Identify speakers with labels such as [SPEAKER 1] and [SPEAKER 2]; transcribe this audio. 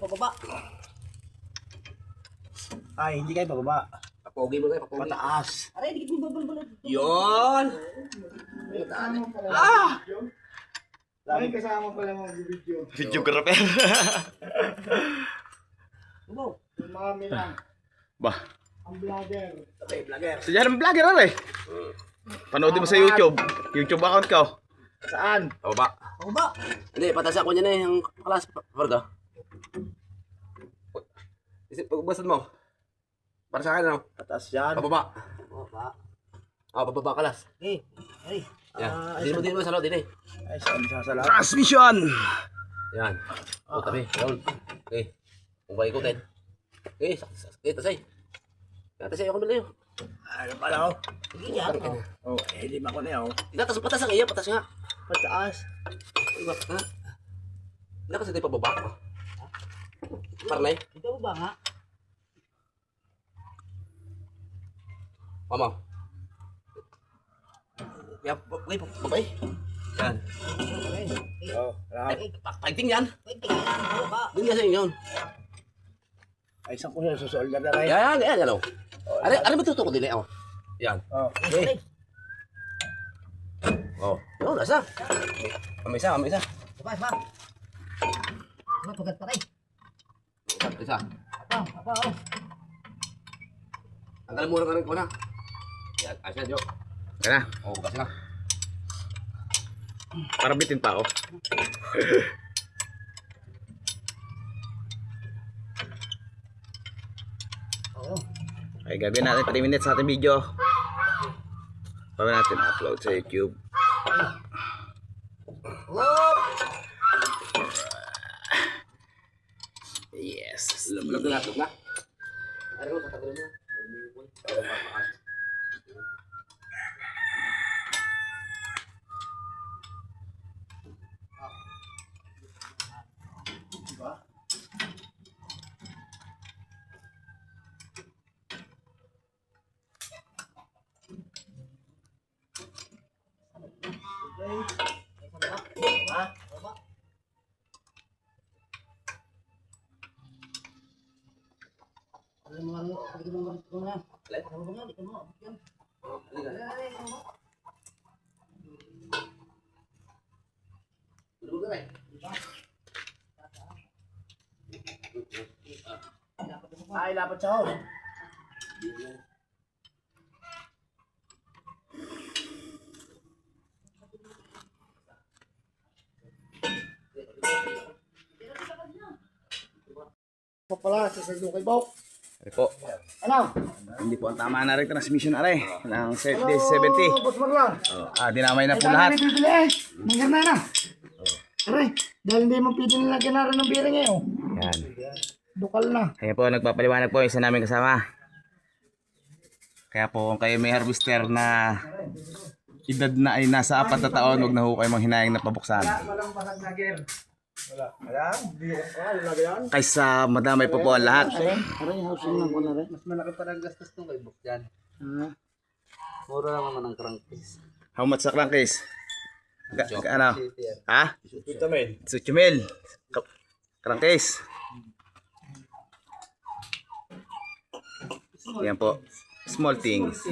[SPEAKER 1] Pababa.
[SPEAKER 2] Ay, hindi kayo pababa.
[SPEAKER 1] Papogi mo kayo, papogi.
[SPEAKER 2] Pataas.
[SPEAKER 1] Aray, hindi ko babalbalan. Yun!
[SPEAKER 3] Ay, kasama pala mga video.
[SPEAKER 2] Videographer.
[SPEAKER 1] Tubo.
[SPEAKER 3] Yung mami lang.
[SPEAKER 2] Bah.
[SPEAKER 3] Ang vlogger.
[SPEAKER 1] Okay, vlogger.
[SPEAKER 2] So yan ang vlogger rin. Panoodin mo sa YouTube. YouTube account ko.
[SPEAKER 3] Saan?
[SPEAKER 1] Pababa. Pababa. Hindi, patas ako niya na yung kalas. Varga. Pagbasad mo. Para sa akin, ano?
[SPEAKER 2] Pataas yan.
[SPEAKER 1] Pababa. Pababa. Pababa kalas. Yan. Din mo sa loob, din eh.
[SPEAKER 2] Ay, saan sasala? Transmission!
[SPEAKER 1] Yan. Tabi. Yun. Okay. Kung kayo ikutin. Okay, tasay. Tasay ako nila yun.
[SPEAKER 2] Ano pala ako?
[SPEAKER 1] Sige yan.
[SPEAKER 2] Oh, hindi ba ako na yun?
[SPEAKER 1] Patas ang iya, patas nga.
[SPEAKER 2] Pataas.
[SPEAKER 1] Ha? Hindi kasi tayo pababa. Parlay?
[SPEAKER 4] Ito ba nga?
[SPEAKER 1] Mama. Kaya, babay. Yan.
[SPEAKER 2] Oh,
[SPEAKER 1] Fighting yan. Hindi nga sa inyo yun.
[SPEAKER 2] ay, isang ko siya susolder na kayo.
[SPEAKER 1] Yan. Ano ba tutuko din eh? Yan.
[SPEAKER 2] Oh,
[SPEAKER 1] Okay. Yun, nasa. May isa.
[SPEAKER 4] Ba. Matugat pa rin.
[SPEAKER 1] Isa.
[SPEAKER 4] Apa.
[SPEAKER 1] Tanggalin mo rin ko na. Yan, asya, Jo.
[SPEAKER 2] kaya na.
[SPEAKER 1] Kasi na.
[SPEAKER 2] Para bitin pa ako. Ay, gagawin natin 3 minutes sa ating video. Bago natin upload sa YouTube. Yes.
[SPEAKER 1] Log na. Ano ko, tatagalin mo.
[SPEAKER 2] Ay, lapat sa house.
[SPEAKER 3] Pa pala, sa Sardong kay Bok.
[SPEAKER 2] Ay po.
[SPEAKER 3] Ano?
[SPEAKER 2] Hindi po ang tama na rin transmission are ng
[SPEAKER 3] Hello,
[SPEAKER 2] 70.
[SPEAKER 3] Boss Marlon.
[SPEAKER 2] Dinamay na po
[SPEAKER 3] Ay,
[SPEAKER 2] lahat.
[SPEAKER 3] dami bibili eh. Maganda na. Aray, dahil hindi mo pwede nilagyan na rin ng bearing eh. Oh.
[SPEAKER 2] Yan.
[SPEAKER 3] Dukal na.
[SPEAKER 2] Kaya po nagpapaliwanag po isa namin kasama. Kaya po kung kayo may harvester na edad na ay nasa 4 na taon, huwag na ho kayo manghinayang na pabuksan.
[SPEAKER 3] Walang basag na gear. Wala. Ayan. Lagyan.
[SPEAKER 2] Kaysa madamay po po ang lahat.
[SPEAKER 3] Aray, housing lang ko na rin.
[SPEAKER 4] Mas malaki pa ng gastos nung kay Bok dyan. Mura lang naman ang crankcase.
[SPEAKER 2] How much sa crankcase? Ano? Ha? 18,000. Crankcase. Yan po. Small things.